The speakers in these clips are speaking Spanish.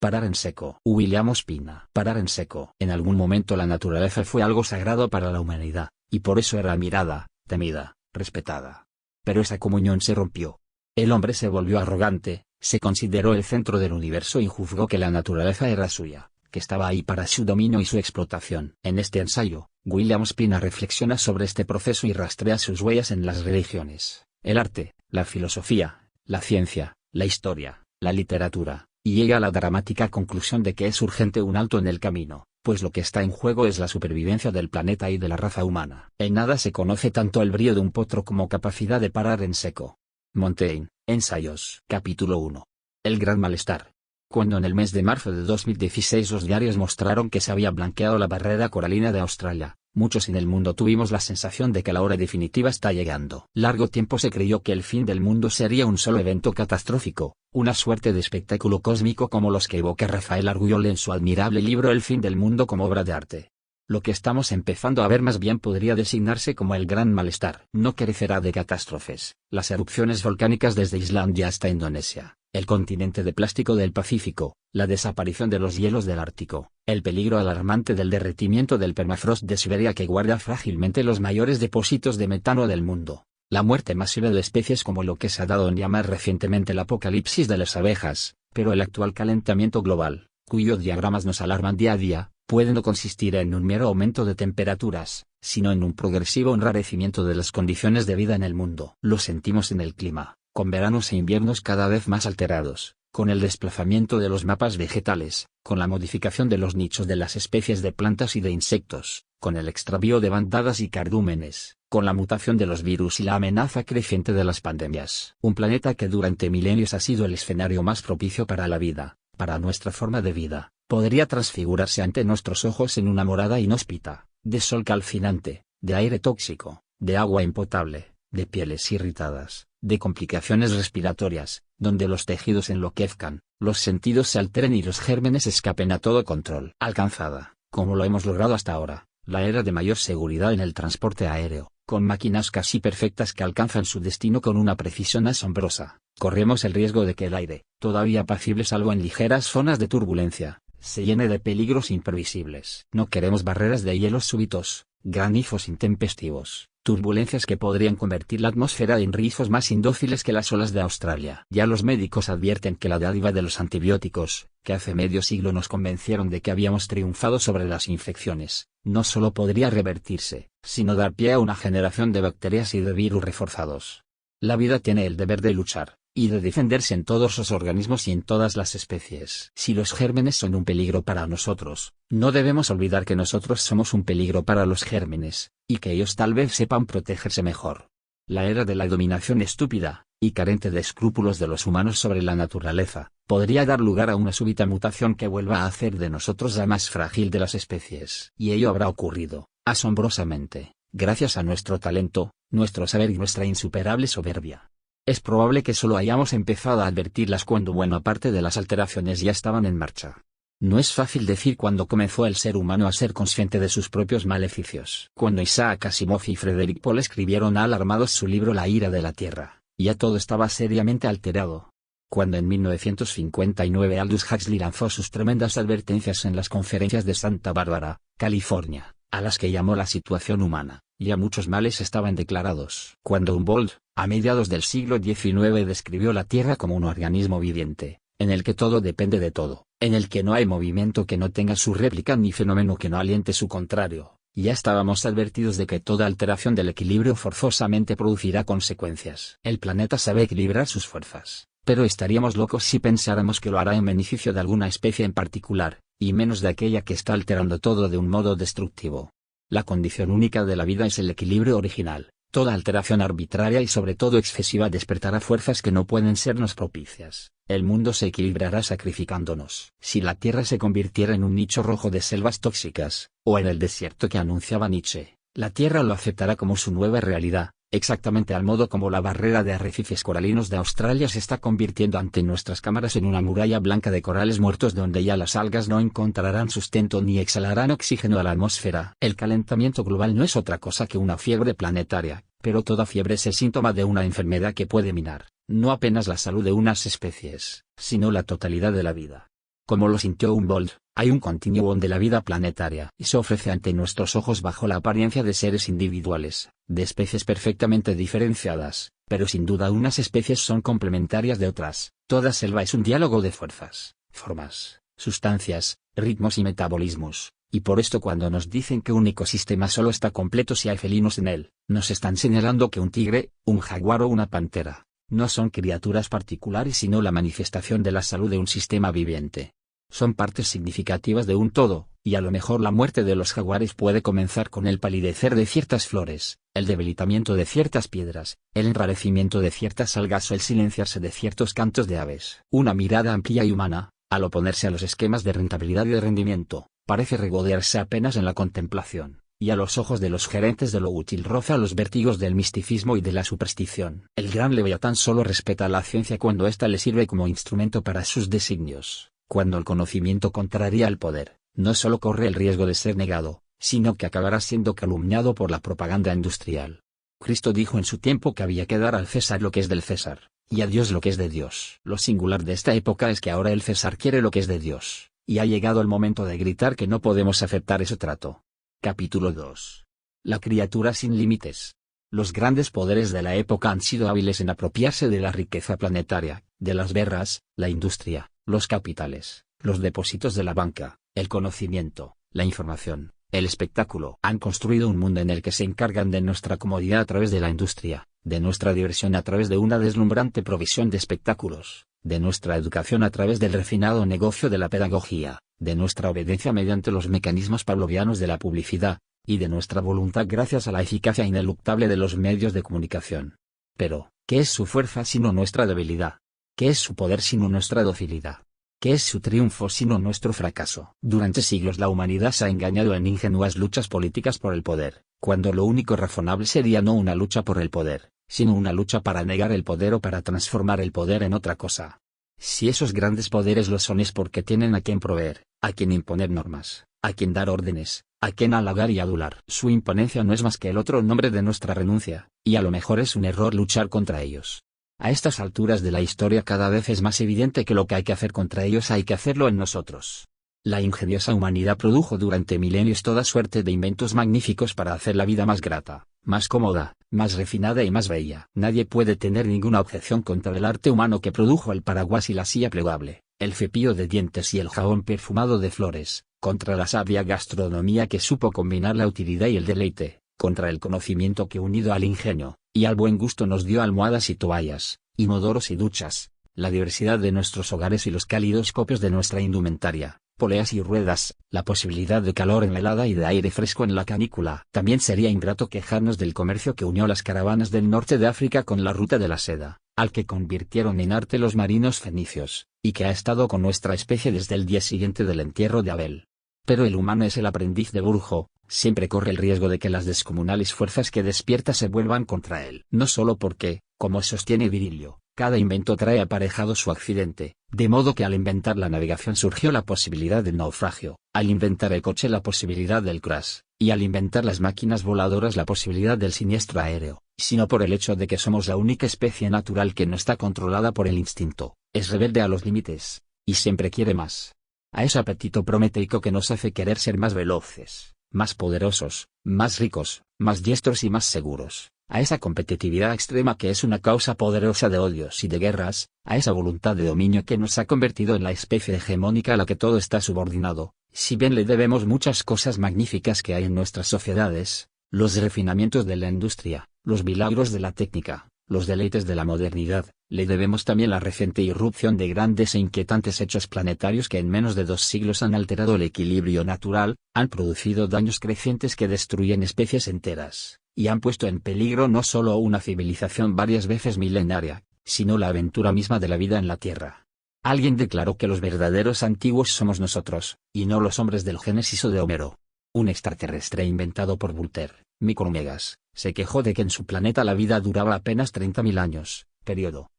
Parar en seco. William Ospina. Parar en seco. En algún momento la naturaleza fue algo sagrado para la humanidad, y por eso era mirada, temida, respetada. Pero esa comunión se rompió. El hombre se volvió arrogante, se consideró el centro del universo y juzgó que la naturaleza era suya, que estaba ahí para su dominio y su explotación. En este ensayo, William Ospina reflexiona sobre este proceso y rastrea sus huellas en las religiones, el arte, la filosofía, la ciencia, la historia, la literatura, y llega a la dramática conclusión de que es urgente un alto en el camino, pues lo que está en juego es la supervivencia del planeta y de la raza humana. En nada se conoce tanto el brío de un potro como capacidad de parar en seco. Montaigne, Ensayos. Capítulo 1. El gran malestar. Cuando en el mes de marzo de 2016 los diarios mostraron que se había blanqueado la barrera coralina de Australia, muchos en el mundo tuvimos la sensación de que la hora definitiva está llegando. Largo tiempo se creyó que el fin del mundo sería un solo evento catastrófico, una suerte de espectáculo cósmico como los que evoca Rafael Arguyol en su admirable libro El fin del mundo como obra de arte. Lo que estamos empezando a ver más bien podría designarse como el gran malestar. No carecerá de catástrofes, las erupciones volcánicas desde Islandia hasta Indonesia, el continente de plástico del Pacífico, la desaparición de los hielos del Ártico, el peligro alarmante del derretimiento del permafrost de Siberia que guarda frágilmente los mayores depósitos de metano del mundo, la muerte masiva de especies como lo que se ha dado en llamar recientemente el apocalipsis de las abejas, pero el actual calentamiento global, cuyos diagramas nos alarman día a día, puede no consistir en un mero aumento de temperaturas, sino en un progresivo enrarecimiento de las condiciones de vida en el mundo. Lo sentimos en el clima, con veranos e inviernos cada vez más alterados, con el desplazamiento de los mapas vegetales, con la modificación de los nichos de las especies de plantas y de insectos, con el extravío de bandadas y cardúmenes, con la mutación de los virus y la amenaza creciente de las pandemias. Un planeta que durante milenios ha sido el escenario más propicio para la vida, para nuestra forma de vida, podría transfigurarse ante nuestros ojos en una morada inhóspita, de sol calcinante, de aire tóxico, de agua impotable, de pieles irritadas, de complicaciones respiratorias, donde los tejidos enloquezcan, los sentidos se alteren y los gérmenes escapen a todo control. Alcanzada, como lo hemos logrado hasta ahora, la era de mayor seguridad en el transporte aéreo, con máquinas casi perfectas que alcanzan su destino con una precisión asombrosa, corremos el riesgo de que el aire, todavía apacible salvo en ligeras zonas de turbulencia, se llene de peligros imprevisibles. No queremos barreras de hielos súbitos, granizos intempestivos, turbulencias que podrían convertir la atmósfera en rizos más indóciles que las olas de Australia. Ya los médicos advierten que la dádiva de los antibióticos, que hace medio siglo nos convencieron de que habíamos triunfado sobre las infecciones, no solo podría revertirse, sino dar pie a una generación de bacterias y de virus reforzados. La vida tiene el deber de luchar, y de defenderse en todos los organismos y en todas las especies. Si los gérmenes son un peligro para nosotros, no debemos olvidar que nosotros somos un peligro para los gérmenes, y que ellos tal vez sepan protegerse mejor. La era de la dominación estúpida, y carente de escrúpulos de los humanos sobre la naturaleza, podría dar lugar a una súbita mutación que vuelva a hacer de nosotros la más frágil de las especies. Y ello habrá ocurrido, asombrosamente, gracias a nuestro talento, nuestro saber y nuestra insuperable soberbia. Es probable que solo hayamos empezado a advertirlas cuando buena parte de las alteraciones ya estaban en marcha. No es fácil decir cuándo comenzó el ser humano a ser consciente de sus propios maleficios. Cuando Isaac Asimov y Frederick Pohl escribieron alarmados su libro La ira de la Tierra, ya todo estaba seriamente alterado. Cuando en 1959 Aldous Huxley lanzó sus tremendas advertencias en las conferencias de Santa Bárbara, California, a las que llamó la situación humana, ya muchos males estaban declarados. Cuando Humboldt, a mediados del siglo XIX describió la Tierra como un organismo viviente, en el que todo depende de todo, en el que no hay movimiento que no tenga su réplica ni fenómeno que no aliente su contrario, ya estábamos advertidos de que toda alteración del equilibrio forzosamente producirá consecuencias. El planeta sabe equilibrar sus fuerzas, pero estaríamos locos si pensáramos que lo hará en beneficio de alguna especie en particular, y menos de aquella que está alterando todo de un modo destructivo. La condición única de la vida es el equilibrio original. Toda alteración arbitraria y sobre todo excesiva despertará fuerzas que no pueden sernos propicias. El mundo se equilibrará sacrificándonos. Si la Tierra se convirtiera en un nicho rojo de selvas tóxicas, o en el desierto que anunciaba Nietzsche, la Tierra lo aceptará como su nueva realidad, exactamente al modo como la barrera de arrecifes coralinos de Australia se está convirtiendo ante nuestras cámaras en una muralla blanca de corales muertos donde ya las algas no encontrarán sustento ni exhalarán oxígeno a la atmósfera. El calentamiento global no es otra cosa que una fiebre planetaria, pero toda fiebre es el síntoma de una enfermedad que puede minar, no apenas la salud de unas especies, sino la totalidad de la vida. Como lo sintió Humboldt, hay un continuum de la vida planetaria y se ofrece ante nuestros ojos bajo la apariencia de seres individuales, de especies perfectamente diferenciadas, pero sin duda unas especies son complementarias de otras. Toda selva es un diálogo de fuerzas, formas, sustancias, ritmos y metabolismos, y por esto cuando nos dicen que un ecosistema solo está completo si hay felinos en él, nos están señalando que un tigre, un jaguar o una pantera no son criaturas particulares sino la manifestación de la salud de un sistema viviente. Son partes significativas de un todo, y a lo mejor la muerte de los jaguares puede comenzar con el palidecer de ciertas flores, el debilitamiento de ciertas piedras, el enrarecimiento de ciertas algas o el silenciarse de ciertos cantos de aves. Una mirada amplia y humana, al oponerse a los esquemas de rentabilidad y de rendimiento, parece regodearse apenas en la contemplación, y a los ojos de los gerentes de lo útil roza los vértigos del misticismo y de la superstición. El gran Leviatán solo respeta la ciencia cuando ésta le sirve como instrumento para sus designios. Cuando el conocimiento contraría al poder, no solo corre el riesgo de ser negado, sino que acabará siendo calumniado por la propaganda industrial. Cristo dijo en su tiempo que había que dar al César lo que es del César, y a Dios lo que es de Dios. Lo singular de esta época es que ahora el César quiere lo que es de Dios, y ha llegado el momento de gritar que no podemos aceptar ese trato. Capítulo 2. La criatura sin límites. Los grandes poderes de la época han sido hábiles en apropiarse de la riqueza planetaria, de las guerras, la industria, los capitales, los depósitos de la banca, el conocimiento, la información, el espectáculo. Han construido un mundo en el que se encargan de nuestra comodidad a través de la industria, de nuestra diversión a través de una deslumbrante provisión de espectáculos, de nuestra educación a través del refinado negocio de la pedagogía, de nuestra obediencia mediante los mecanismos pavlovianos de la publicidad, y de nuestra voluntad gracias a la eficacia ineluctable de los medios de comunicación. Pero, ¿qué es su fuerza sino nuestra debilidad? ¿Qué es su poder sino nuestra docilidad? ¿Qué es su triunfo sino nuestro fracaso? Durante siglos la humanidad se ha engañado en ingenuas luchas políticas por el poder, cuando lo único razonable sería no una lucha por el poder, sino una lucha para negar el poder o para transformar el poder en otra cosa. Si esos grandes poderes lo son es porque tienen a quien proveer, a quien imponer normas, a quien dar órdenes, a quien halagar y adular. Su imponencia no es más que el otro nombre de nuestra renuncia, y a lo mejor es un error luchar contra ellos. A estas alturas de la historia cada vez es más evidente que lo que hay que hacer contra ellos hay que hacerlo en nosotros. La ingeniosa humanidad produjo durante milenios toda suerte de inventos magníficos para hacer la vida más grata, más cómoda, más refinada y más bella. Nadie puede tener ninguna objeción contra el arte humano que produjo el paraguas y la silla plegable, el cepillo de dientes y el jabón perfumado de flores, contra la sabia gastronomía que supo combinar la utilidad y el deleite, contra el conocimiento que unido al ingenio y al buen gusto nos dio almohadas y toallas, inodoros y duchas, la diversidad de nuestros hogares y los cálidos copios de nuestra indumentaria, poleas y ruedas, la posibilidad de calor en la helada y de aire fresco en la canícula. También sería ingrato quejarnos del comercio que unió las caravanas del norte de África con la ruta de la seda, al que convirtieron en arte los marinos fenicios, y que ha estado con nuestra especie desde el día siguiente del entierro de Abel. Pero el humano es el aprendiz de brujo, siempre corre el riesgo de que las descomunales fuerzas que despierta se vuelvan contra él. No solo porque, como sostiene Virilio, cada invento trae aparejado su accidente, de modo que al inventar la navegación surgió la posibilidad del naufragio, al inventar el coche la posibilidad del crash, y al inventar las máquinas voladoras la posibilidad del siniestro aéreo, sino por el hecho de que somos la única especie natural que no está controlada por el instinto, es rebelde a los límites, y siempre quiere más. A ese apetito prometeico que nos hace querer ser más veloces, más poderosos, más ricos, más diestros y más seguros, a esa competitividad extrema que es una causa poderosa de odios y de guerras, a esa voluntad de dominio que nos ha convertido en la especie hegemónica a la que todo está subordinado, si bien le debemos muchas cosas magníficas que hay en nuestras sociedades, los refinamientos de la industria, los milagros de la técnica, los deleites de la modernidad, le debemos también la reciente irrupción de grandes e inquietantes hechos planetarios que en menos de 2 siglos han alterado el equilibrio natural, han producido daños crecientes que destruyen especies enteras, y han puesto en peligro no solo una civilización varias veces milenaria, sino la aventura misma de la vida en la Tierra. Alguien declaró que los verdaderos antiguos somos nosotros, y no los hombres del Génesis o de Homero. Un extraterrestre inventado por Voltaire, Micromegas, se quejó de que en su planeta la vida duraba apenas 30.000 años, periodo,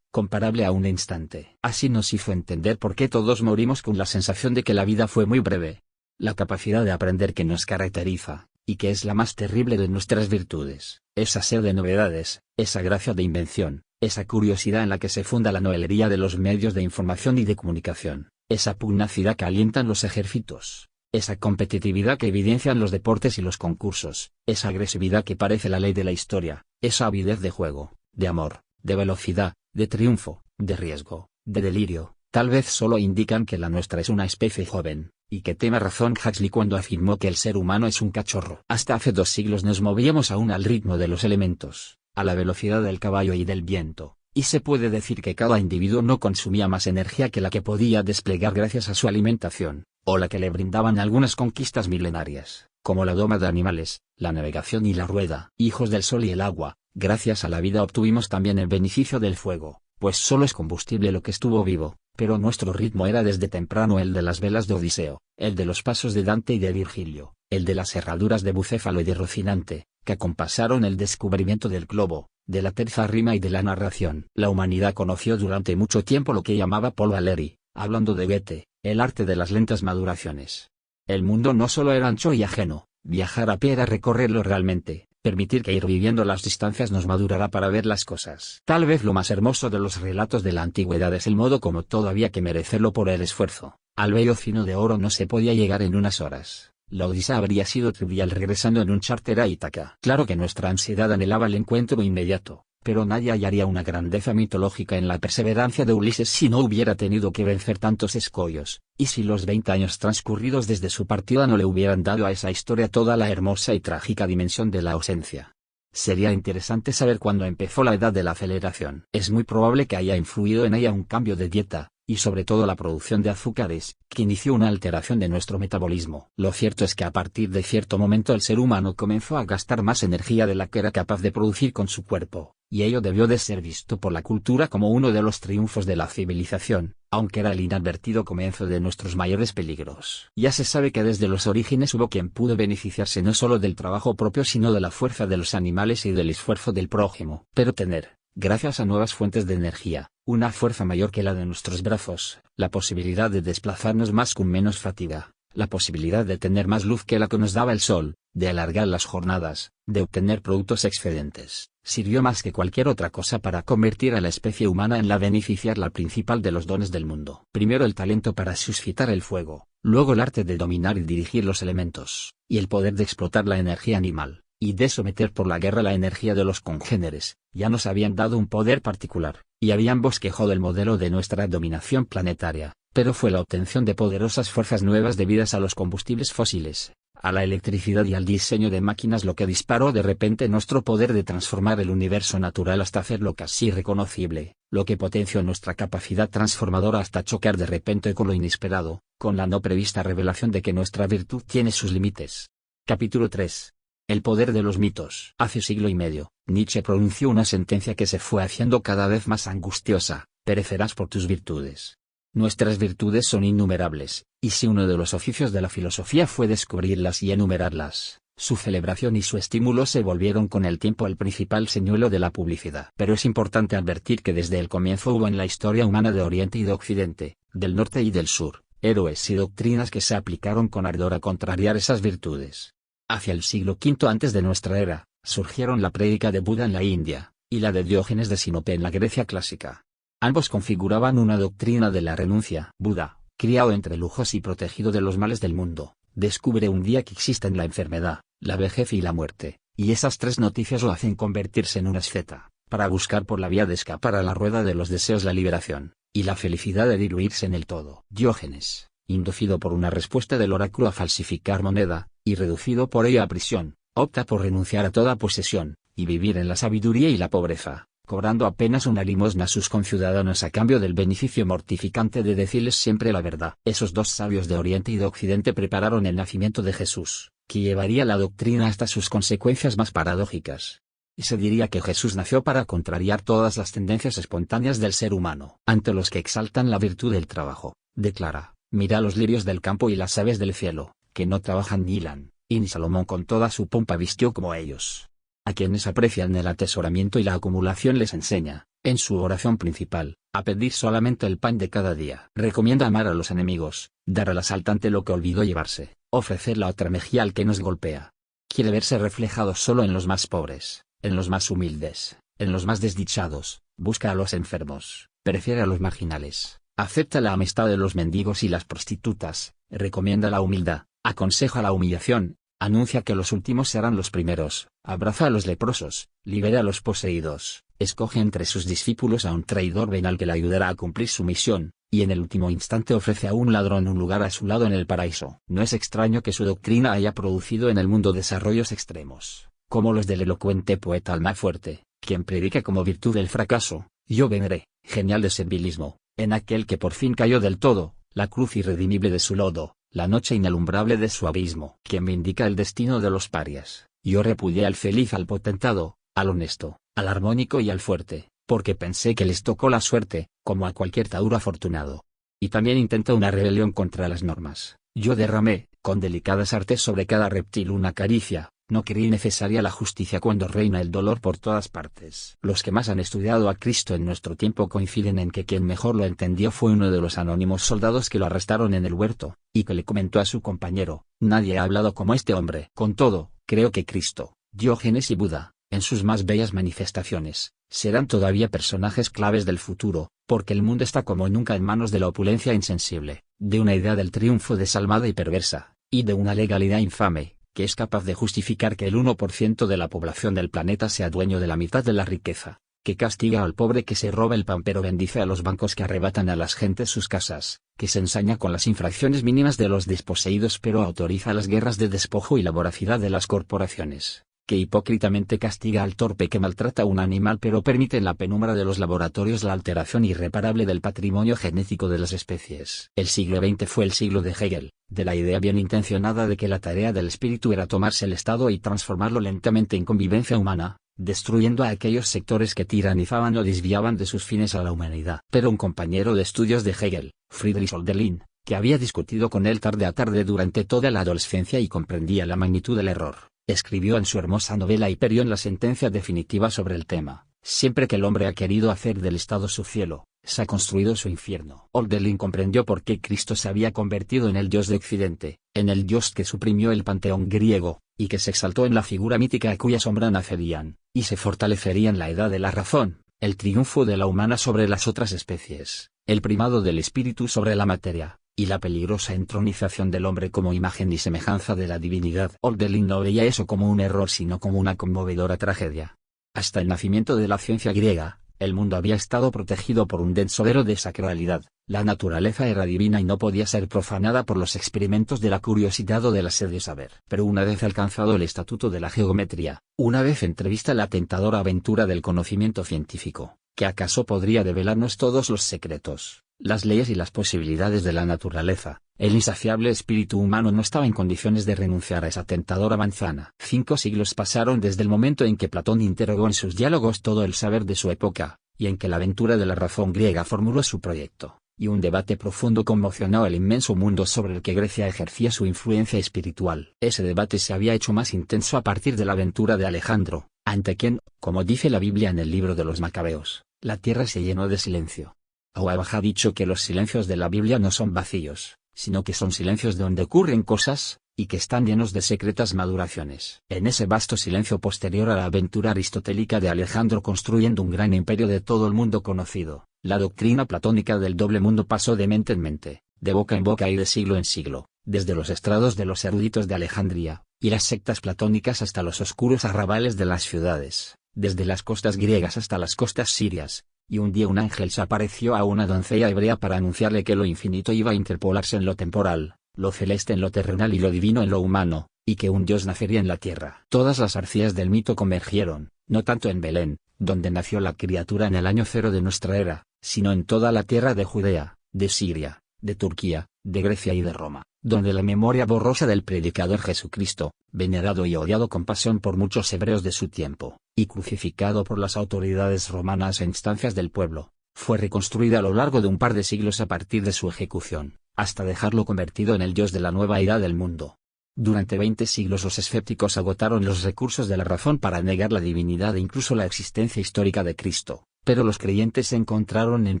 comparable a un instante. Así nos hizo entender por qué todos morimos con la sensación de que la vida fue muy breve. La capacidad de aprender que nos caracteriza, y que es la más terrible de nuestras virtudes, esa sed de novedades, esa gracia de invención, esa curiosidad en la que se funda la noelería de los medios de información y de comunicación, esa pugnacidad que alientan los ejércitos, esa competitividad que evidencian los deportes y los concursos, esa agresividad que parece la ley de la historia, esa avidez de juego, de amor, de velocidad, de triunfo, de riesgo, de delirio, tal vez solo indican que la nuestra es una especie joven, y que tiene razón Huxley cuando afirmó que el ser humano es un cachorro. Hasta hace 2 siglos nos movíamos aún al ritmo de los elementos, a la velocidad del caballo y del viento, y se puede decir que cada individuo no consumía más energía que la que podía desplegar gracias a su alimentación, o la que le brindaban algunas conquistas milenarias, como la doma de animales, la navegación y la rueda. Hijos del sol y el agua, gracias a la vida obtuvimos también el beneficio del fuego, pues solo es combustible lo que estuvo vivo, pero nuestro ritmo era desde temprano el de las velas de Odiseo, el de los pasos de Dante y de Virgilio, el de las herraduras de Bucéfalo y de Rocinante, que acompasaron el descubrimiento del globo, de la terza rima y de la narración. La humanidad conoció durante mucho tiempo lo que llamaba Paul Valéry, hablando de Goethe, el arte de las lentas maduraciones. El mundo no solo era ancho y ajeno, viajar a pie era recorrerlo realmente, permitir que ir viviendo las distancias nos madurará para ver las cosas. Tal vez lo más hermoso de los relatos de la antigüedad es el modo como todo había que merecerlo por el esfuerzo. Al bello fino de oro no se podía llegar en unas horas. La odisea habría sido trivial regresando en un charter a Ítaca. Claro que nuestra ansiedad anhelaba el encuentro inmediato, pero nadie hallaría una grandeza mitológica en la perseverancia de Ulises si no hubiera tenido que vencer tantos escollos, y si los 20 años transcurridos desde su partida no le hubieran dado a esa historia toda la hermosa y trágica dimensión de la ausencia. Sería interesante saber cuándo empezó la edad de la aceleración. Es muy probable que haya influido en ella un cambio de dieta, y sobre todo la producción de azúcares, que inició una alteración de nuestro metabolismo. Lo cierto es que a partir de cierto momento el ser humano comenzó a gastar más energía de la que era capaz de producir con su cuerpo, y ello debió de ser visto por la cultura como uno de los triunfos de la civilización, aunque era el inadvertido comienzo de nuestros mayores peligros. Ya se sabe que desde los orígenes hubo quien pudo beneficiarse no solo del trabajo propio sino de la fuerza de los animales y del esfuerzo del prójimo. Pero tener, gracias a nuevas fuentes de energía, una fuerza mayor que la de nuestros brazos, la posibilidad de desplazarnos más con menos fatiga, la posibilidad de tener más luz que la que nos daba el sol, de alargar las jornadas, de obtener productos excedentes, sirvió más que cualquier otra cosa para convertir a la especie humana en la beneficiar la principal de los dones del mundo. Primero el talento para suscitar el fuego, luego el arte de dominar y dirigir los elementos, y el poder de explotar la energía animal, y de someter por la guerra la energía de los congéneres, ya nos habían dado un poder particular, y habían bosquejado el modelo de nuestra dominación planetaria, pero fue la obtención de poderosas fuerzas nuevas debidas a los combustibles fósiles, a la electricidad y al diseño de máquinas lo que disparó de repente nuestro poder de transformar el universo natural hasta hacerlo casi irreconocible, lo que potenció nuestra capacidad transformadora hasta chocar de repente con lo inesperado, con la no prevista revelación de que nuestra virtud tiene sus límites. Capítulo 3. El poder de los mitos. Hace siglo y medio, Nietzsche pronunció una sentencia que se fue haciendo cada vez más angustiosa: perecerás por tus virtudes. Nuestras virtudes son innumerables, y si uno de los oficios de la filosofía fue descubrirlas y enumerarlas, su celebración y su estímulo se volvieron con el tiempo el principal señuelo de la publicidad. Pero es importante advertir que desde el comienzo hubo en la historia humana de Oriente y de Occidente, del Norte y del Sur, héroes y doctrinas que se aplicaron con ardor a contrariar esas virtudes. Hacia el siglo V antes de nuestra era, surgieron la prédica de Buda en la India, y la de Diógenes de Sinope en la Grecia clásica. Ambos configuraban una doctrina de la renuncia. Buda, criado entre lujos y protegido de los males del mundo, descubre un día que existen la enfermedad, la vejez y la muerte, y esas tres noticias lo hacen convertirse en un asceta, para buscar por la vía de escapar a la rueda de los deseos la liberación, y la felicidad de diluirse en el todo. Diógenes, inducido por una respuesta del oráculo a falsificar moneda, y reducido por ello a prisión, opta por renunciar a toda posesión, y vivir en la sabiduría y la pobreza, cobrando apenas una limosna a sus conciudadanos a cambio del beneficio mortificante de decirles siempre la verdad. Esos dos sabios de Oriente y de Occidente prepararon el nacimiento de Jesús, que llevaría la doctrina hasta sus consecuencias más paradójicas. Y se diría que Jesús nació para contrariar todas las tendencias espontáneas del ser humano. Ante los que exaltan la virtud del trabajo, declara: mira los lirios del campo y las aves del cielo, que no trabajan ni hilan, y ni Salomón con toda su pompa vistió como ellos. A quienes aprecian el atesoramiento y la acumulación les enseña, en su oración principal, a pedir solamente el pan de cada día. Recomienda amar a los enemigos, dar al asaltante lo que olvidó llevarse, ofrecer la otra mejilla al que nos golpea. Quiere verse reflejado solo en los más pobres, en los más humildes, en los más desdichados, busca a los enfermos, prefiere a los marginales, acepta la amistad de los mendigos y las prostitutas, recomienda la humildad, aconseja la humillación, anuncia que los últimos serán los primeros, abraza a los leprosos, libera a los poseídos, escoge entre sus discípulos a un traidor venal que le ayudará a cumplir su misión, y en el último instante ofrece a un ladrón un lugar a su lado en el paraíso. No es extraño que su doctrina haya producido en el mundo desarrollos extremos, como los del elocuente poeta Almafuerte, quien predica como virtud el fracaso: yo vendré, genial de servilismo, en aquel que por fin cayó del todo, la cruz irredimible de su lodo, la noche inalumbrable de su abismo. Quien me indica el destino de los parias, yo repudié al feliz, al potentado, al honesto, al armónico y al fuerte, porque pensé que les tocó la suerte, como a cualquier tauro afortunado. Y también intenta una rebelión contra las normas. Yo derramé, con delicadas artes sobre cada reptil una caricia, no creí necesaria la justicia cuando reina el dolor por todas partes. Los que más han estudiado a Cristo en nuestro tiempo coinciden en que quien mejor lo entendió fue uno de los anónimos soldados que lo arrestaron en el huerto, y que le comentó a su compañero: nadie ha hablado como este hombre. Con todo, creo que Cristo, Diógenes y Buda, en sus más bellas manifestaciones, serán todavía personajes claves del futuro, porque el mundo está como nunca en manos de la opulencia insensible, de una idea del triunfo desalmada y perversa, y de una legalidad infame, que es capaz de justificar que el 1% de la población del planeta sea dueño de la mitad de la riqueza, que castiga al pobre que se roba el pan pero bendice a los bancos que arrebatan a las gentes sus casas, que se ensaña con las infracciones mínimas de los desposeídos pero autoriza las guerras de despojo y la voracidad de las corporaciones, que hipócritamente castiga al torpe que maltrata a un animal pero permite en la penumbra de los laboratorios la alteración irreparable del patrimonio genético de las especies. El siglo XX fue el siglo de Hegel, de la idea bien intencionada de que la tarea del espíritu era tomarse el Estado y transformarlo lentamente en convivencia humana, destruyendo a aquellos sectores que tiranizaban o desviaban de sus fines a la humanidad. Pero un compañero de estudios de Hegel, Friedrich Hölderlin, que había discutido con él tarde a tarde durante toda la adolescencia y comprendía la magnitud del error, escribió en su hermosa novela Hyperion la sentencia definitiva sobre el tema: siempre que el hombre ha querido hacer del Estado su cielo, se ha construido su infierno. Hölderlin comprendió por qué Cristo se había convertido en el Dios de Occidente, en el Dios que suprimió el panteón griego, y que se exaltó en la figura mítica a cuya sombra nacerían, y se fortalecería en la edad de la razón, el triunfo de la humana sobre las otras especies, el primado del espíritu sobre la materia, y la peligrosa entronización del hombre como imagen y semejanza de la divinidad. Hölderlin no veía eso como un error sino como una conmovedora tragedia. Hasta el nacimiento de la ciencia griega, el mundo había estado protegido por un denso velo de sacralidad, la naturaleza era divina y no podía ser profanada por los experimentos de la curiosidad o de la sed de saber. Pero una vez alcanzado el estatuto de la geometría, una vez entrevista la tentadora aventura del conocimiento científico, que acaso podría develarnos todos los secretos, las leyes y las posibilidades de la naturaleza, el insaciable espíritu humano no estaba en condiciones de renunciar a esa tentadora manzana. 5 siglos pasaron desde el momento en que Platón interrogó en sus diálogos todo el saber de su época, y en que la aventura de la razón griega formuló su proyecto, y un debate profundo conmocionó el inmenso mundo sobre el que Grecia ejercía su influencia espiritual. Ese debate se había hecho más intenso a partir de la aventura de Alejandro, ante quien, como dice la Biblia en el libro de los Macabeos, la tierra se llenó de silencio. Auerbach ha dicho que los silencios de la Biblia no son vacíos, sino que son silencios donde ocurren cosas, y que están llenos de secretas maduraciones. En ese vasto silencio posterior a la aventura aristotélica de Alejandro construyendo un gran imperio de todo el mundo conocido, la doctrina platónica del doble mundo pasó de mente en mente, de boca en boca y de siglo en siglo, desde los estrados de los eruditos de Alejandría, y las sectas platónicas hasta los oscuros arrabales de las ciudades, desde las costas griegas hasta las costas sirias. Y un día un ángel se apareció a una doncella hebrea para anunciarle que lo infinito iba a interpolarse en lo temporal, lo celeste en lo terrenal y lo divino en lo humano, y que un Dios nacería en la tierra. Todas las arcillas del mito convergieron, no tanto en Belén, donde nació la criatura en el año 0 de nuestra era, sino en toda la tierra de Judea, de Siria, de Turquía, de Grecia y de Roma, donde la memoria borrosa del predicador Jesucristo, venerado y odiado con pasión por muchos hebreos de su tiempo, y crucificado por las autoridades romanas e instancias del pueblo, fue reconstruida a lo largo de un par de siglos a partir de su ejecución, hasta dejarlo convertido en el Dios de la nueva edad del mundo. Durante 20 siglos los escépticos agotaron los recursos de la razón para negar la divinidad e incluso la existencia histórica de Cristo, pero los creyentes encontraron en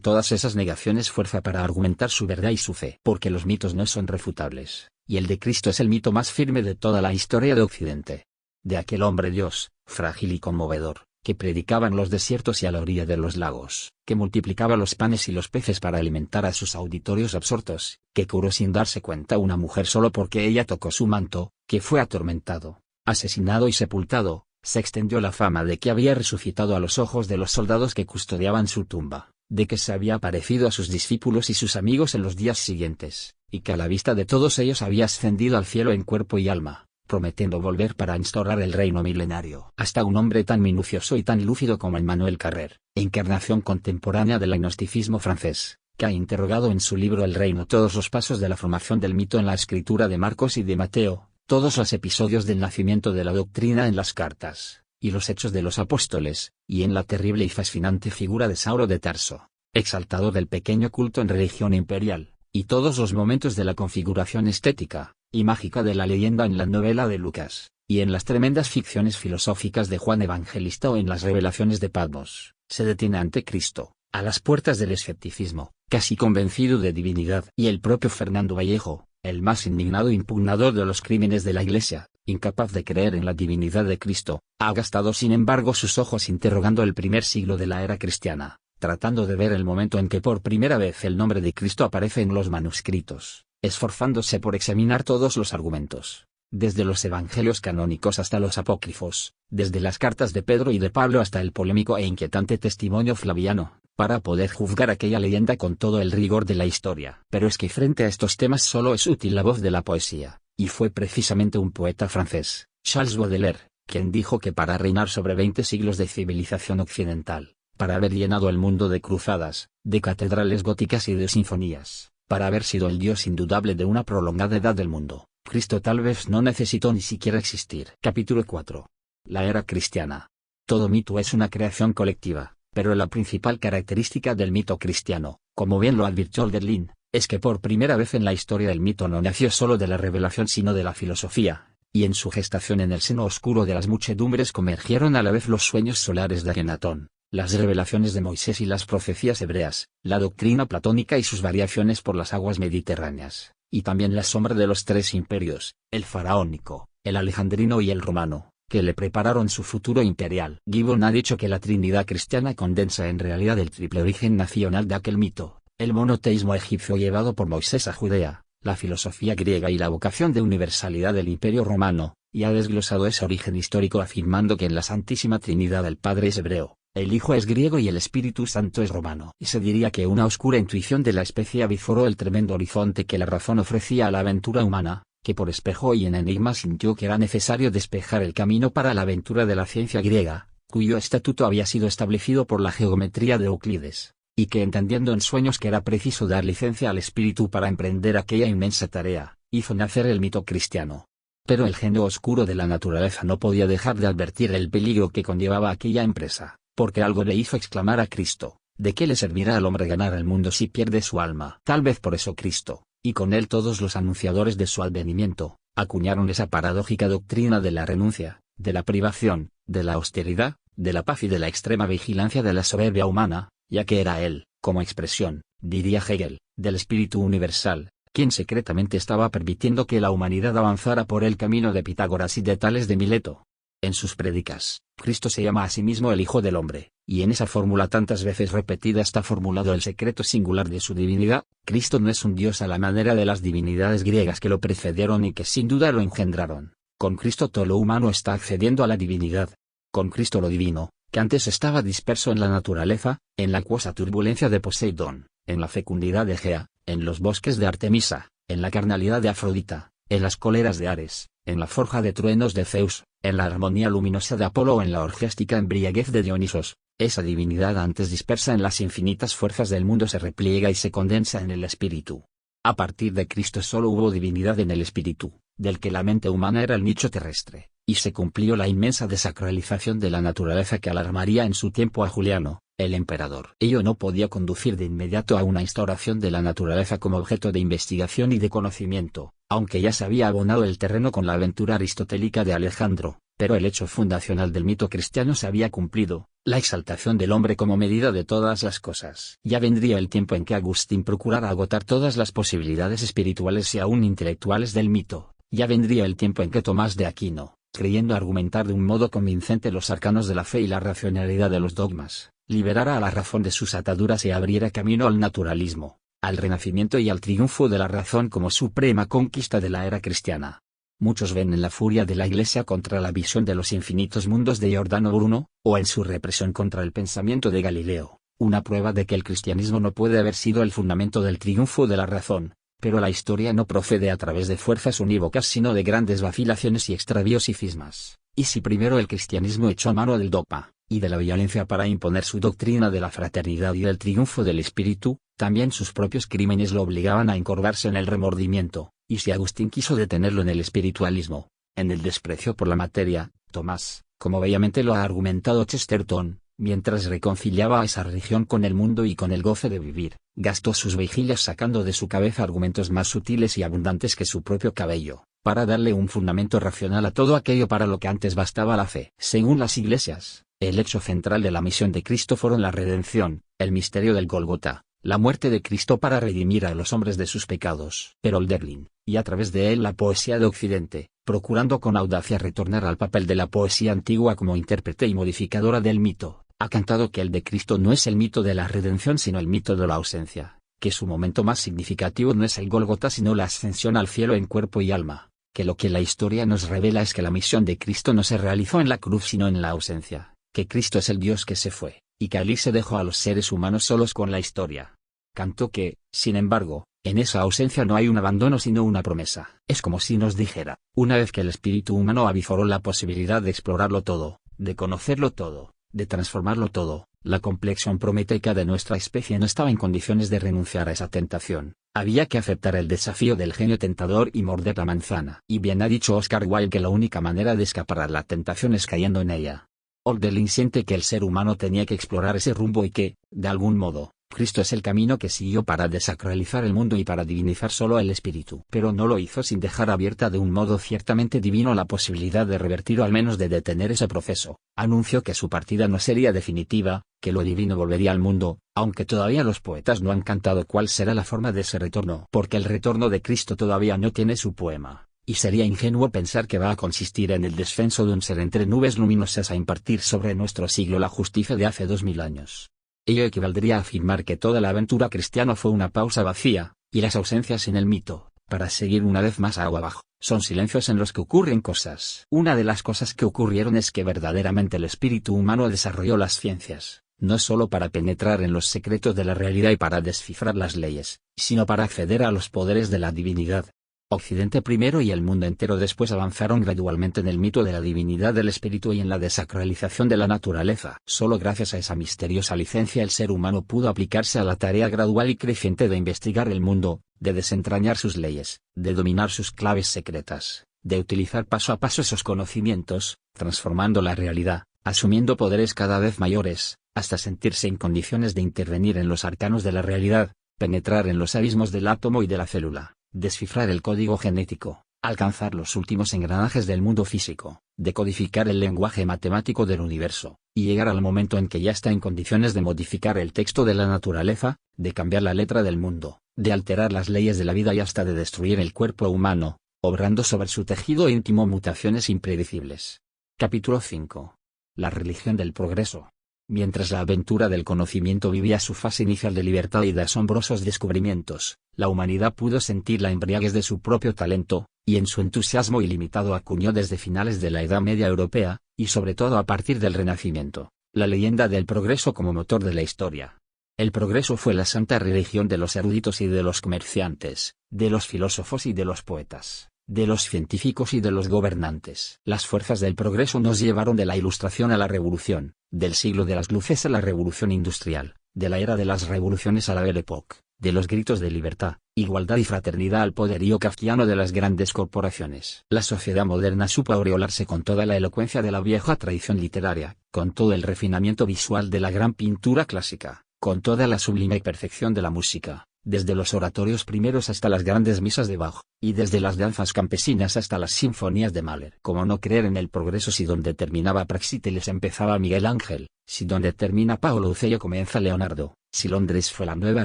todas esas negaciones fuerza para argumentar su verdad y su fe. Porque los mitos no son refutables, y el de Cristo es el mito más firme de toda la historia de Occidente. De aquel hombre Dios, frágil y conmovedor, que predicaba en los desiertos y a la orilla de los lagos, que multiplicaba los panes y los peces para alimentar a sus auditorios absortos, que curó sin darse cuenta a una mujer solo porque ella tocó su manto, que fue atormentado, asesinado y sepultado. Se extendió la fama de que había resucitado a los ojos de los soldados que custodiaban su tumba, de que se había aparecido a sus discípulos y sus amigos en los días siguientes, y que a la vista de todos ellos había ascendido al cielo en cuerpo y alma, prometiendo volver para instaurar el reino milenario. Hasta un hombre tan minucioso y tan lúcido como Emmanuel Carrère, encarnación contemporánea del agnosticismo francés, que ha interrogado en su libro El Reino todos los pasos de la formación del mito en la escritura de Marcos y de Mateo, todos los episodios del nacimiento de la doctrina en las cartas, y los hechos de los apóstoles, y en la terrible y fascinante figura de Sauro de Tarso, exaltador del pequeño culto en religión imperial, y todos los momentos de la configuración estética y mágica de la leyenda en la novela de Lucas, y en las tremendas ficciones filosóficas de Juan Evangelista o en las revelaciones de Patmos, se detiene ante Cristo, a las puertas del escepticismo, casi convencido de divinidad. Y el propio Fernando Vallejo, el más indignado impugnador de los crímenes de la Iglesia, incapaz de creer en la divinidad de Cristo, ha gastado sin embargo sus ojos interrogando el primer siglo de la era cristiana, tratando de ver el momento en que por primera vez el nombre de Cristo aparece en los manuscritos, esforzándose por examinar todos los argumentos, desde los evangelios canónicos hasta los apócrifos, desde las cartas de Pedro y de Pablo hasta el polémico e inquietante testimonio flaviano, para poder juzgar aquella leyenda con todo el rigor de la historia. Pero es que frente a estos temas solo es útil la voz de la poesía, y fue precisamente un poeta francés, Charles Baudelaire, quien dijo que para reinar sobre 20 siglos de civilización occidental, para haber llenado el mundo de cruzadas, de catedrales góticas y de sinfonías, para haber sido el Dios indudable de una prolongada edad del mundo, Cristo tal vez no necesitó ni siquiera existir. Capítulo 4. La era cristiana. Todo mito es una creación colectiva, pero la principal característica del mito cristiano, como bien lo advirtió Hölderlin, es que por primera vez en la historia el mito no nació solo de la revelación sino de la filosofía, y en su gestación en el seno oscuro de las muchedumbres convergieron a la vez los sueños solares de Akenatón, las revelaciones de Moisés y las profecías hebreas, la doctrina platónica y sus variaciones por las aguas mediterráneas, y también la sombra de los tres imperios, el faraónico, el alejandrino y el romano, que le prepararon su futuro imperial. Gibbon ha dicho que la Trinidad cristiana condensa en realidad el triple origen nacional de aquel mito, el monoteísmo egipcio llevado por Moisés a Judea, la filosofía griega y la vocación de universalidad del Imperio romano, y ha desglosado ese origen histórico afirmando que en la Santísima Trinidad el Padre es hebreo, el Hijo es griego y el Espíritu Santo es romano. Y se diría que una oscura intuición de la especie aviforó el tremendo horizonte que la razón ofrecía a la aventura humana, que por espejo y en enigma sintió que era necesario despejar el camino para la aventura de la ciencia griega, cuyo estatuto había sido establecido por la geometría de Euclides, y que entendiendo en sueños que era preciso dar licencia al espíritu para emprender aquella inmensa tarea, hizo nacer el mito cristiano. Pero el genio oscuro de la naturaleza no podía dejar de advertir el peligro que conllevaba aquella empresa, porque algo le hizo exclamar a Cristo: ¿de qué le servirá al hombre ganar el mundo si pierde su alma? Tal vez por eso Cristo, y con él todos los anunciadores de su advenimiento, acuñaron esa paradójica doctrina de la renuncia, de la privación, de la austeridad, de la paz y de la extrema vigilancia de la soberbia humana, ya que era él, como expresión, diría Hegel, del espíritu universal, quien secretamente estaba permitiendo que la humanidad avanzara por el camino de Pitágoras y de Tales de Mileto. En sus prédicas, Cristo se llama a sí mismo el Hijo del Hombre, y en esa fórmula tantas veces repetida está formulado el secreto singular de su divinidad. Cristo no es un Dios a la manera de las divinidades griegas que lo precedieron y que sin duda lo engendraron. Con Cristo todo lo humano está accediendo a la divinidad. Con Cristo lo divino, que antes estaba disperso en la naturaleza, en la acuosa turbulencia de Poseidón, en la fecundidad de Gea, en los bosques de Artemisa, en la carnalidad de Afrodita, en las cóleras de Ares, en la forja de truenos de Zeus, en la armonía luminosa de Apolo o en la orgiástica embriaguez de Dionisos. Esa divinidad antes dispersa en las infinitas fuerzas del mundo se repliega y se condensa en el espíritu. A partir de Cristo solo hubo divinidad en el espíritu, del que la mente humana era el nicho terrestre, y se cumplió la inmensa desacralización de la naturaleza que alarmaría en su tiempo a Juliano, el emperador. Ello no podía conducir de inmediato a una instauración de la naturaleza como objeto de investigación y de conocimiento, aunque ya se había abonado el terreno con la aventura aristotélica de Alejandro, pero el hecho fundacional del mito cristiano se había cumplido, la exaltación del hombre como medida de todas las cosas. Ya vendría el tiempo en que Agustín procurara agotar todas las posibilidades espirituales y aún intelectuales del mito, ya vendría el tiempo en que Tomás de Aquino, creyendo argumentar de un modo convincente los arcanos de la fe y la racionalidad de los dogmas, liberara a la razón de sus ataduras y abriera camino al naturalismo, al renacimiento y al triunfo de la razón como suprema conquista de la era cristiana. Muchos ven en la furia de la Iglesia contra la visión de los infinitos mundos de Giordano Bruno, o en su represión contra el pensamiento de Galileo, una prueba de que el cristianismo no puede haber sido el fundamento del triunfo de la razón, pero la historia no procede a través de fuerzas unívocas sino de grandes vacilaciones y extravíos y cismas, y si primero el cristianismo echó mano del dogma, y de la violencia para imponer su doctrina de la fraternidad y del triunfo del espíritu, también sus propios crímenes lo obligaban a encorvarse en el remordimiento, y si Agustín quiso detenerlo en el espiritualismo, en el desprecio por la materia, Tomás, como bellamente lo ha argumentado Chesterton, mientras reconciliaba a esa religión con el mundo y con el goce de vivir, gastó sus vigilias sacando de su cabeza argumentos más sutiles y abundantes que su propio cabello, para darle un fundamento racional a todo aquello para lo que antes bastaba la fe. Según las iglesias, el hecho central de la misión de Cristo fueron la redención, el misterio del Gólgota, la muerte de Cristo para redimir a los hombres de sus pecados. Pero Hölderlin, y a través de él la poesía de Occidente, procurando con audacia retornar al papel de la poesía antigua como intérprete y modificadora del mito, ha cantado que el de Cristo no es el mito de la redención sino el mito de la ausencia, que su momento más significativo no es el Gólgota sino la ascensión al cielo en cuerpo y alma, que lo que la historia nos revela es que la misión de Cristo no se realizó en la cruz sino en la ausencia, que Cristo es el Dios que se fue, y que allí se dejó a los seres humanos solos con la historia. Cantó que, sin embargo, en esa ausencia no hay un abandono sino una promesa. Es como si nos dijera, una vez que el espíritu humano aviforó la posibilidad de explorarlo todo, de conocerlo todo, de transformarlo todo, la complexión prometeica de nuestra especie no estaba en condiciones de renunciar a esa tentación. Había que aceptar el desafío del genio tentador y morder la manzana. Y bien ha dicho Oscar Wilde que la única manera de escapar a la tentación es cayendo en ella. Hölderlin siente que el ser humano tenía que explorar ese rumbo y que, de algún modo, Cristo es el camino que siguió para desacralizar el mundo y para divinizar solo el espíritu. Pero no lo hizo sin dejar abierta de un modo ciertamente divino la posibilidad de revertir o al menos de detener ese proceso. Anunció que su partida no sería definitiva, que lo divino volvería al mundo, aunque todavía los poetas no han cantado cuál será la forma de ese retorno. Porque el retorno de Cristo todavía no tiene su poema, y sería ingenuo pensar que va a consistir en el descenso de un ser entre nubes luminosas a impartir sobre nuestro siglo la justicia de hace 2000 años. Ello equivaldría a afirmar que toda la aventura cristiana fue una pausa vacía, y las ausencias en el mito, para seguir una vez más agua abajo, son silencios en los que ocurren cosas. Una de las cosas que ocurrieron es que verdaderamente el espíritu humano desarrolló las ciencias, no solo para penetrar en los secretos de la realidad y para descifrar las leyes, sino para acceder a los poderes de la divinidad. Occidente primero y el mundo entero después avanzaron gradualmente en el mito de la divinidad del espíritu y en la desacralización de la naturaleza. Solo gracias a esa misteriosa licencia el ser humano pudo aplicarse a la tarea gradual y creciente de investigar el mundo, de desentrañar sus leyes, de dominar sus claves secretas, de utilizar paso a paso esos conocimientos, transformando la realidad, asumiendo poderes cada vez mayores, hasta sentirse en condiciones de intervenir en los arcanos de la realidad, penetrar en los abismos del átomo y de la célula, descifrar el código genético, alcanzar los últimos engranajes del mundo físico, decodificar el lenguaje matemático del universo, y llegar al momento en que ya está en condiciones de modificar el texto de la naturaleza, de cambiar la letra del mundo, de alterar las leyes de la vida y hasta de destruir el cuerpo humano, obrando sobre su tejido íntimo mutaciones impredecibles. Capítulo 5. La religión del progreso. Mientras la aventura del conocimiento vivía su fase inicial de libertad y de asombrosos descubrimientos, la humanidad pudo sentir la embriaguez de su propio talento, y en su entusiasmo ilimitado acuñó desde finales de la Edad Media europea, y sobre todo a partir del Renacimiento, la leyenda del progreso como motor de la historia. El progreso fue la santa religión de los eruditos y de los comerciantes, de los filósofos y de los poetas, de los científicos y de los gobernantes. Las fuerzas del progreso nos llevaron de la Ilustración a la Revolución, del siglo de las luces a la Revolución industrial, de la era de las revoluciones a la Belle Époque, de los gritos de libertad, igualdad y fraternidad al poderío kafkiano de las grandes corporaciones. La sociedad moderna supo aureolarse con toda la elocuencia de la vieja tradición literaria, con todo el refinamiento visual de la gran pintura clásica, con toda la sublime perfección de la música, desde los oratorios primeros hasta las grandes misas de Bach, y desde las danzas campesinas hasta las sinfonías de Mahler. ¿Cómo no creer en el progreso si donde terminaba Praxíteles empezaba Miguel Ángel, si donde termina Paolo Ucello comienza Leonardo, si Londres fue la nueva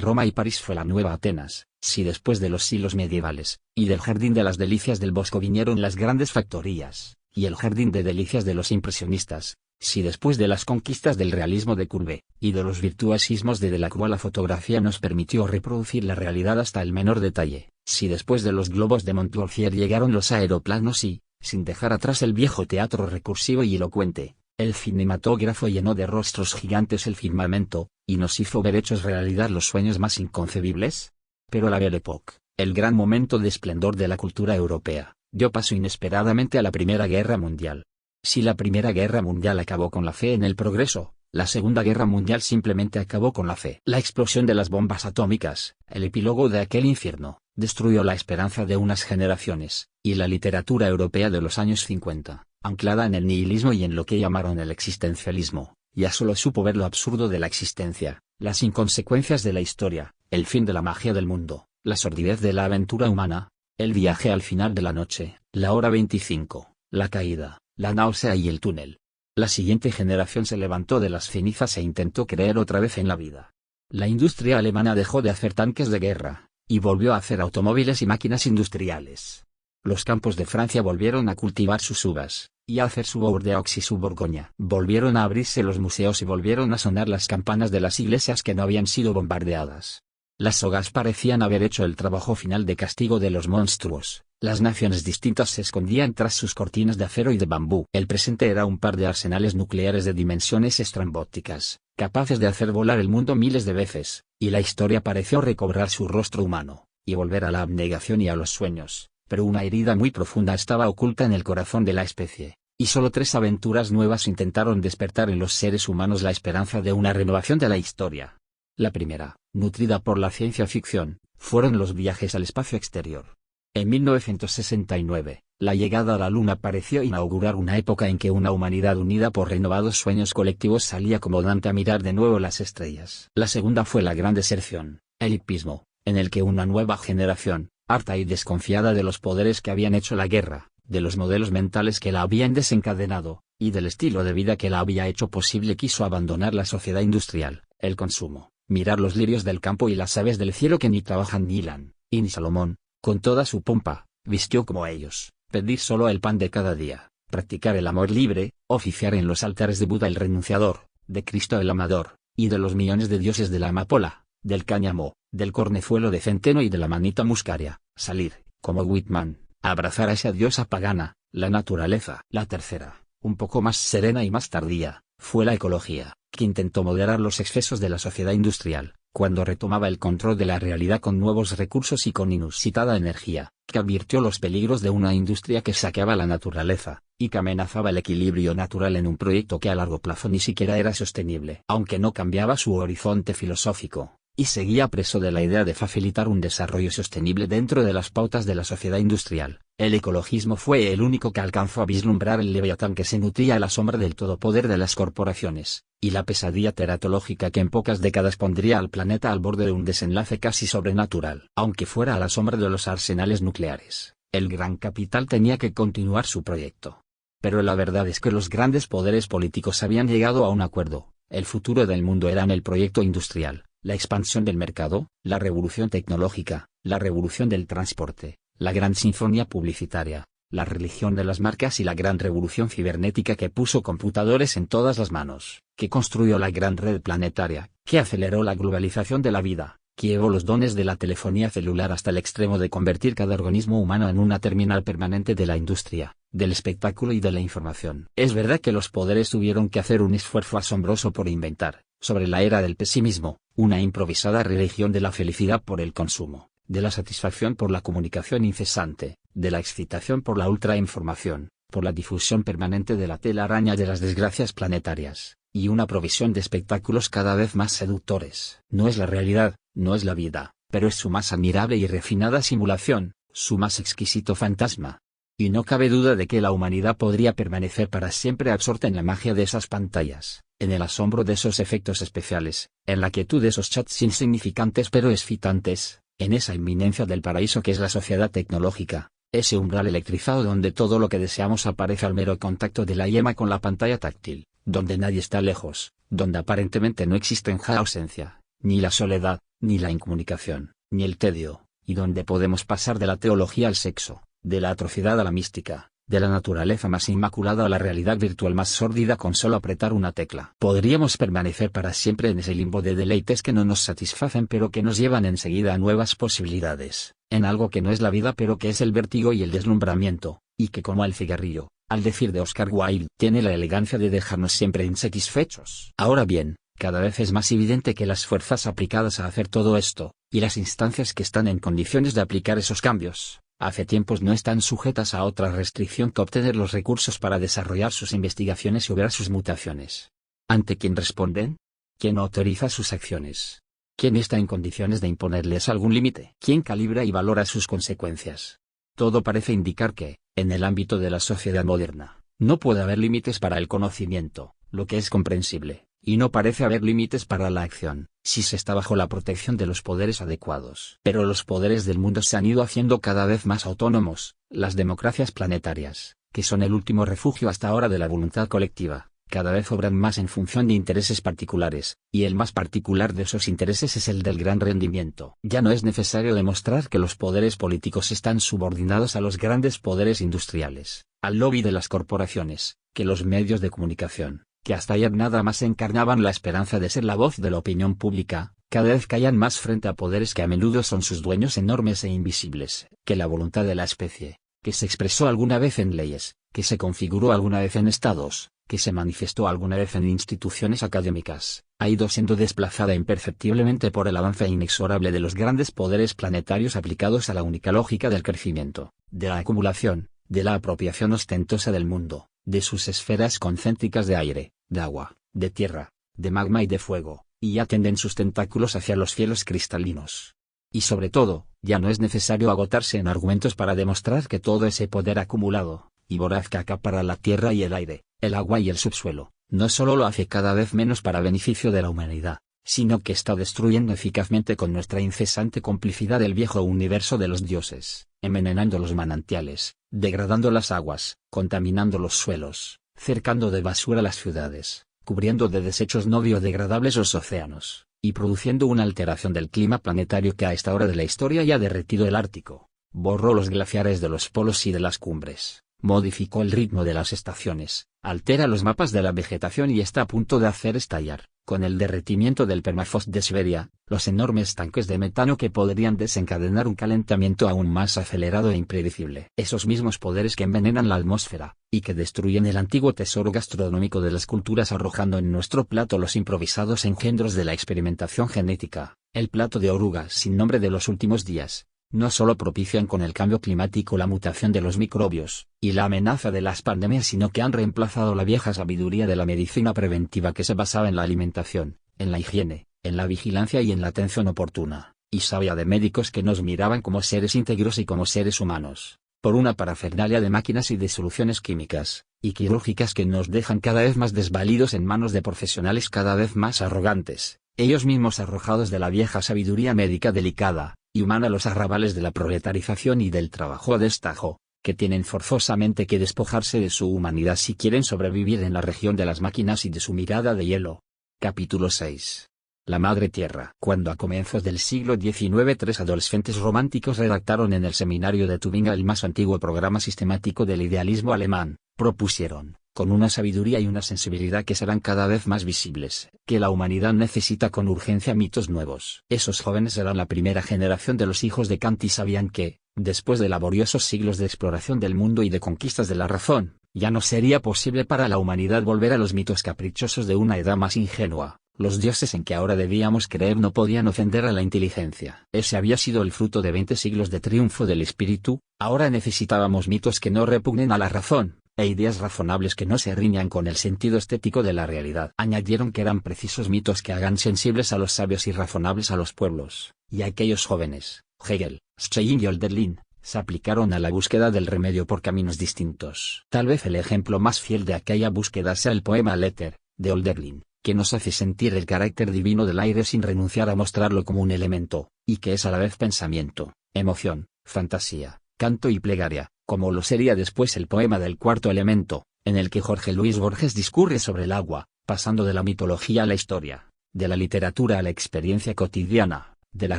Roma y París fue la nueva Atenas, si después de los siglos medievales, y del jardín de las delicias del Bosco vinieron las grandes factorías, y el jardín de delicias de los impresionistas. Si después de las conquistas del realismo de Courbet, y de los virtuosismos de Delacroix la fotografía nos permitió reproducir la realidad hasta el menor detalle, si después de los globos de Montgolfier llegaron los aeroplanos y, sin dejar atrás el viejo teatro recursivo y elocuente, el cinematógrafo llenó de rostros gigantes el firmamento, y nos hizo ver hechos realidad los sueños más inconcebibles. Pero la Belle Époque, el gran momento de esplendor de la cultura europea, dio paso inesperadamente a la Primera Guerra Mundial. Si la Primera Guerra Mundial acabó con la fe en el progreso, la Segunda Guerra Mundial simplemente acabó con la fe. La explosión de las bombas atómicas, el epílogo de aquel infierno, destruyó la esperanza de unas generaciones, y la literatura europea de los años 50, anclada en el nihilismo y en lo que llamaron el existencialismo, ya solo supo ver lo absurdo de la existencia, las inconsecuencias de la historia, el fin de la magia del mundo, la sordidez de la aventura humana, el viaje al final de la noche, la hora 25, la caída, la náusea y el túnel. La siguiente generación se levantó de las cenizas e intentó creer otra vez en la vida. La industria alemana dejó de hacer tanques de guerra, y volvió a hacer automóviles y máquinas industriales. Los campos de Francia volvieron a cultivar sus uvas, y a hacer su Bordeaux y su Borgoña. Volvieron a abrirse los museos y volvieron a sonar las campanas de las iglesias que no habían sido bombardeadas. Las sogas parecían haber hecho el trabajo final de castigo de los monstruos. Las naciones distintas se escondían tras sus cortinas de acero y de bambú. El presente era un par de arsenales nucleares de dimensiones estrambóticas, capaces de hacer volar el mundo miles de veces, y la historia pareció recobrar su rostro humano, y volver a la abnegación y a los sueños, pero una herida muy profunda estaba oculta en el corazón de la especie, y solo 3 aventuras nuevas intentaron despertar en los seres humanos la esperanza de una renovación de la historia. La primera, nutrida por la ciencia ficción, fueron los viajes al espacio exterior. En 1969, la llegada a la Luna pareció inaugurar una época en que una humanidad unida por renovados sueños colectivos salía acomodante a mirar de nuevo las estrellas. La segunda fue la gran deserción, el hipismo, en el que una nueva generación, harta y desconfiada de los poderes que habían hecho la guerra, de los modelos mentales que la habían desencadenado, y del estilo de vida que la había hecho posible, quiso abandonar la sociedad industrial, el consumo, mirar los lirios del campo y las aves del cielo que ni trabajan ni hilan, y ni Salomón, con toda su pompa, vistió como ellos, pedir solo el pan de cada día, practicar el amor libre, oficiar en los altares de Buda el renunciador, de Cristo el amador, y de los millones de dioses de la amapola, del cáñamo, del cornezuelo de centeno y de la manita muscaria, salir, como Whitman, a abrazar a esa diosa pagana, la naturaleza. La tercera, un poco más serena y más tardía, fue la ecología, que intentó moderar los excesos de la sociedad industrial, cuando retomaba el control de la realidad con nuevos recursos y con inusitada energía, que advirtió los peligros de una industria que saqueaba la naturaleza, y que amenazaba el equilibrio natural en un proyecto que a largo plazo ni siquiera era sostenible. Aunque no cambiaba su horizonte filosófico, y seguía preso de la idea de facilitar un desarrollo sostenible dentro de las pautas de la sociedad industrial, el ecologismo fue el único que alcanzó a vislumbrar el leviatán que se nutría a la sombra del todopoder de las corporaciones, y la pesadilla teratológica que en pocas décadas pondría al planeta al borde de un desenlace casi sobrenatural. Aunque fuera a la sombra de los arsenales nucleares, el gran capital tenía que continuar su proyecto. Pero la verdad es que los grandes poderes políticos habían llegado a un acuerdo: el futuro del mundo era en el proyecto industrial, la expansión del mercado, la revolución tecnológica, la revolución del transporte, la gran sinfonía publicitaria, la religión de las marcas y la gran revolución cibernética que puso computadores en todas las manos, que construyó la gran red planetaria, que aceleró la globalización de la vida, que llevó los dones de la telefonía celular hasta el extremo de convertir cada organismo humano en una terminal permanente de la industria, del espectáculo y de la información. Es verdad que los poderes tuvieron que hacer un esfuerzo asombroso por inventar, sobre la era del pesimismo, una improvisada religión de la felicidad por el consumo, de la satisfacción por la comunicación incesante, de la excitación por la ultrainformación, por la difusión permanente de la telaraña de las desgracias planetarias, y una provisión de espectáculos cada vez más seductores. No es la realidad, no es la vida, pero es su más admirable y refinada simulación, su más exquisito fantasma. Y no cabe duda de que la humanidad podría permanecer para siempre absorta en la magia de esas pantallas, en el asombro de esos efectos especiales, en la quietud de esos chats insignificantes pero excitantes, en esa inminencia del paraíso que es la sociedad tecnológica, ese umbral electrizado donde todo lo que deseamos aparece al mero contacto de la yema con la pantalla táctil, donde nadie está lejos, donde aparentemente no existen la ausencia, ni la soledad, ni la incomunicación, ni el tedio, y donde podemos pasar de la teología al sexo, de la atrocidad a la mística, de la naturaleza más inmaculada a la realidad virtual más sórdida con solo apretar una tecla. Podríamos permanecer para siempre en ese limbo de deleites que no nos satisfacen pero que nos llevan enseguida a nuevas posibilidades, en algo que no es la vida pero que es el vértigo y el deslumbramiento, y que como el cigarrillo, al decir de Oscar Wilde, tiene la elegancia de dejarnos siempre insatisfechos. Ahora bien, cada vez es más evidente que las fuerzas aplicadas a hacer todo esto, y las instancias que están en condiciones de aplicar esos cambios, hace tiempos no están sujetas a otra restricción que obtener los recursos para desarrollar sus investigaciones y obrar sus mutaciones. ¿Ante quién responden? ¿Quién autoriza sus acciones? ¿Quién está en condiciones de imponerles algún límite? ¿Quién calibra y valora sus consecuencias? Todo parece indicar que, en el ámbito de la sociedad moderna, no puede haber límites para el conocimiento, lo que es comprensible, y no parece haber límites para la acción, si se está bajo la protección de los poderes adecuados. Pero los poderes del mundo se han ido haciendo cada vez más autónomos, las democracias planetarias, que son el último refugio hasta ahora de la voluntad colectiva, cada vez obran más en función de intereses particulares, y el más particular de esos intereses es el del gran rendimiento. Ya no es necesario demostrar que los poderes políticos están subordinados a los grandes poderes industriales, al lobby de las corporaciones, que los medios de comunicación, que hasta ayer nada más encarnaban la esperanza de ser la voz de la opinión pública, cada vez callan más frente a poderes que a menudo son sus dueños enormes e invisibles, que la voluntad de la especie, que se expresó alguna vez en leyes, que se configuró alguna vez en estados, que se manifestó alguna vez en instituciones académicas, ha ido siendo desplazada imperceptiblemente por el avance inexorable de los grandes poderes planetarios aplicados a la única lógica del crecimiento, de la acumulación, de la apropiación ostentosa del mundo, de sus esferas concéntricas de aire, de agua, de tierra, de magma y de fuego, y ya tienden sus tentáculos hacia los cielos cristalinos. Y sobre todo, ya no es necesario agotarse en argumentos para demostrar que todo ese poder acumulado, y voraz que acapara la tierra y el aire, el agua y el subsuelo, no solo lo hace cada vez menos para beneficio de la humanidad, sino que está destruyendo eficazmente con nuestra incesante complicidad el viejo universo de los dioses, envenenando los manantiales, degradando las aguas, contaminando los suelos, cercando de basura las ciudades, cubriendo de desechos no biodegradables los océanos, y produciendo una alteración del clima planetario que a esta hora de la historia ya ha derretido el Ártico, borró los glaciares de los polos y de las cumbres, modificó el ritmo de las estaciones, altera los mapas de la vegetación y está a punto de hacer estallar, con el derretimiento del permafrost de Siberia, los enormes tanques de metano que podrían desencadenar un calentamiento aún más acelerado e impredecible. Esos mismos poderes que envenenan la atmósfera, y que destruyen el antiguo tesoro gastronómico de las culturas arrojando en nuestro plato los improvisados engendros de la experimentación genética, el plato de orugas sin nombre de los últimos días, no solo propician con el cambio climático la mutación de los microbios, y la amenaza de las pandemias sino que han reemplazado la vieja sabiduría de la medicina preventiva que se basaba en la alimentación, en la higiene, en la vigilancia y en la atención oportuna, y sabia de médicos que nos miraban como seres íntegros y como seres humanos, por una parafernalia de máquinas y de soluciones químicas, y quirúrgicas que nos dejan cada vez más desvalidos en manos de profesionales cada vez más arrogantes, ellos mismos arrojados de la vieja sabiduría médica delicada y humana a los arrabales de la proletarización y del trabajo a destajo, que tienen forzosamente que despojarse de su humanidad si quieren sobrevivir en la región de las máquinas y de su mirada de hielo. Capítulo 6. La Madre Tierra. Cuando a comienzos del siglo XIX 3 adolescentes románticos redactaron en el seminario de Tubinga el más antiguo programa sistemático del idealismo alemán, propusieron, con una sabiduría y una sensibilidad que serán cada vez más visibles, que la humanidad necesita con urgencia mitos nuevos. Esos jóvenes eran la primera generación de los hijos de Kant y sabían que, después de laboriosos siglos de exploración del mundo y de conquistas de la razón, ya no sería posible para la humanidad volver a los mitos caprichosos de una edad más ingenua. Los dioses en que ahora debíamos creer no podían ofender a la inteligencia. Ese había sido el fruto de 20 siglos de triunfo del espíritu, ahora necesitábamos mitos que no repugnen a la razón, e ideas razonables que no se riñan con el sentido estético de la realidad. Añadieron que eran precisos mitos que hagan sensibles a los sabios y razonables a los pueblos, y aquellos jóvenes, Hegel, Schelling y Hölderlin, se aplicaron a la búsqueda del remedio por caminos distintos. Tal vez el ejemplo más fiel de aquella búsqueda sea el poema Lether, de Hölderlin, que nos hace sentir el carácter divino del aire sin renunciar a mostrarlo como un elemento, y que es a la vez pensamiento, emoción, fantasía, canto y plegaria, como lo sería después el poema del cuarto elemento, en el que Jorge Luis Borges discurre sobre el agua, pasando de la mitología a la historia, de la literatura a la experiencia cotidiana, de la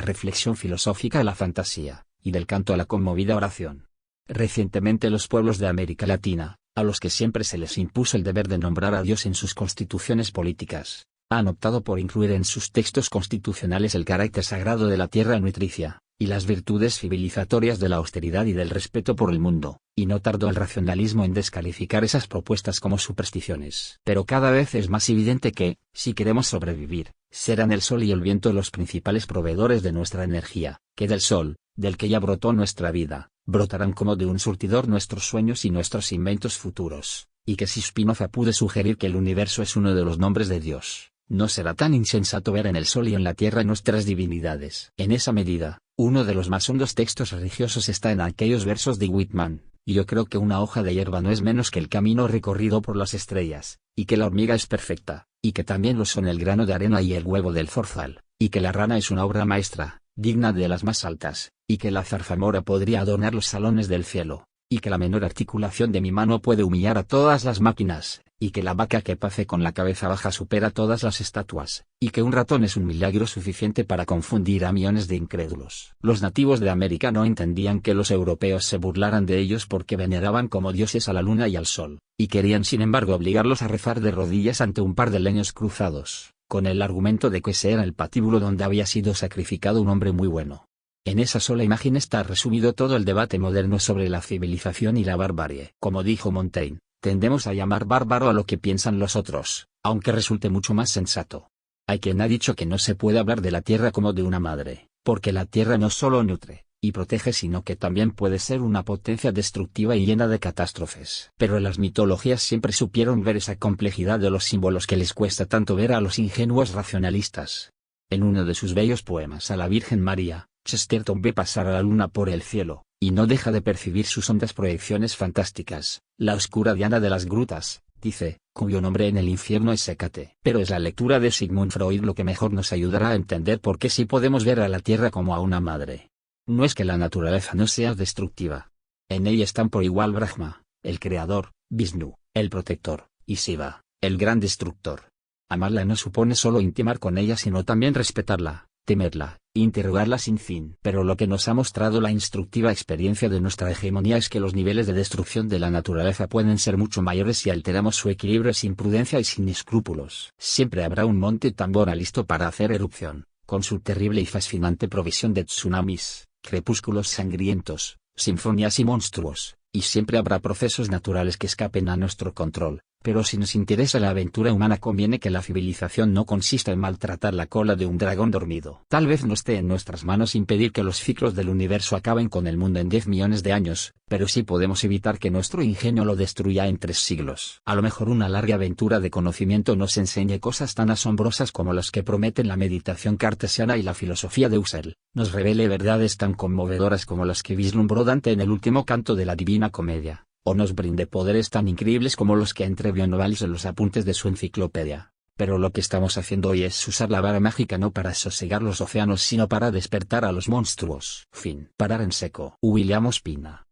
reflexión filosófica a la fantasía, y del canto a la conmovida oración. Recientemente los pueblos de América Latina, a los que siempre se les impuso el deber de nombrar a Dios en sus constituciones políticas, han optado por incluir en sus textos constitucionales el carácter sagrado de la tierra nutricia, y las virtudes civilizatorias de la austeridad y del respeto por el mundo, y no tardó el racionalismo en descalificar esas propuestas como supersticiones. Pero cada vez es más evidente que, si queremos sobrevivir, serán el sol y el viento los principales proveedores de nuestra energía, que del sol, del que ya brotó nuestra vida, brotarán como de un surtidor nuestros sueños y nuestros inventos futuros, y que si Spinoza pudo sugerir que el universo es uno de los nombres de Dios, no será tan insensato ver en el sol y en la tierra nuestras divinidades. En esa medida, uno de los más hondos textos religiosos está en aquellos versos de Whitman: y yo creo que una hoja de hierba no es menos que el camino recorrido por las estrellas, y que la hormiga es perfecta, y que también lo son el grano de arena y el huevo del zorzal, y que la rana es una obra maestra, digna de las más altas, y que la zarzamora podría adornar los salones del cielo, y que la menor articulación de mi mano puede humillar a todas las máquinas, y que la vaca que pace con la cabeza baja supera todas las estatuas, y que un ratón es un milagro suficiente para confundir a millones de incrédulos. Los nativos de América no entendían que los europeos se burlaran de ellos porque veneraban como dioses a la luna y al sol, y querían sin embargo obligarlos a rezar de rodillas ante un par de leños cruzados, con el argumento de que ese era el patíbulo donde había sido sacrificado un hombre muy bueno. En esa sola imagen está resumido todo el debate moderno sobre la civilización y la barbarie. Como dijo Montaigne, tendemos a llamar bárbaro a lo que piensan los otros, aunque resulte mucho más sensato. Hay quien ha dicho que no se puede hablar de la tierra como de una madre, porque la tierra no solo nutre y protege, sino que también puede ser una potencia destructiva y llena de catástrofes. Pero las mitologías siempre supieron ver esa complejidad de los símbolos que les cuesta tanto ver a los ingenuos racionalistas. En uno de sus bellos poemas a la Virgen María, Chesterton ve pasar a la luna por el cielo, y no deja de percibir sus hondas proyecciones fantásticas. La oscura Diana de las grutas, dice, cuyo nombre en el infierno es Hécate. Pero es la lectura de Sigmund Freud lo que mejor nos ayudará a entender por qué sí podemos ver a la Tierra como a una madre. No es que la naturaleza no sea destructiva. En ella están por igual Brahma, el creador, Vishnu, el protector, y Shiva, el gran destructor. Amarla no supone solo intimar con ella, sino también respetarla, temerla, interrogarla sin fin. Pero lo que nos ha mostrado la instructiva experiencia de nuestra hegemonía es que los niveles de destrucción de la naturaleza pueden ser mucho mayores si alteramos su equilibrio sin prudencia y sin escrúpulos. Siempre habrá un monte Tambora listo para hacer erupción, con su terrible y fascinante provisión de tsunamis, crepúsculos sangrientos, sinfonías y monstruos, y siempre habrá procesos naturales que escapen a nuestro control. Pero si nos interesa la aventura humana, conviene que la civilización no consista en maltratar la cola de un dragón dormido. Tal vez no esté en nuestras manos impedir que los ciclos del universo acaben con el mundo en 10 millones de años, pero sí podemos evitar que nuestro ingenio lo destruya en 3 siglos. A lo mejor una larga aventura de conocimiento nos enseñe cosas tan asombrosas como las que prometen la meditación cartesiana y la filosofía de Husserl, nos revele verdades tan conmovedoras como las que vislumbró Dante en el último canto de la Divina Comedia, o nos brinde poderes tan increíbles como los que entrevió Novalis en los apuntes de su enciclopedia. Pero lo que estamos haciendo hoy es usar la vara mágica no para sosegar los océanos, sino para despertar a los monstruos. Fin. Parar en seco. William Ospina.